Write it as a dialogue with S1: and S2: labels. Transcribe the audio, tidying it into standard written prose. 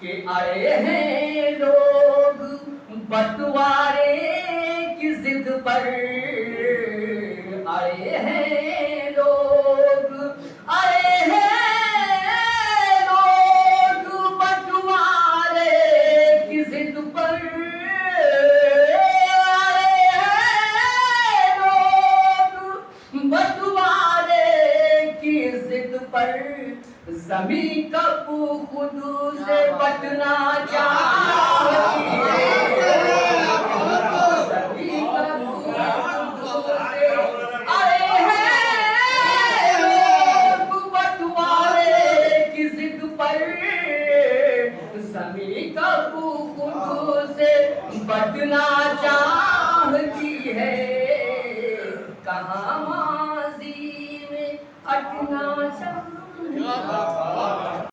S1: कि आए हैं लोग बंटवारे की जिद पर, आए हैं लोग, आए हैं लोग बंटवारे की जिद पर, आए हैं लोग बंटवारे की जिद पर। ज़मीं कब खुद से बटना चाहती है, ज़मीं कब खुद से आए हैं लोग बंटवारे की जिद पर, ज़मीं कब खुद से बटना चाहती है।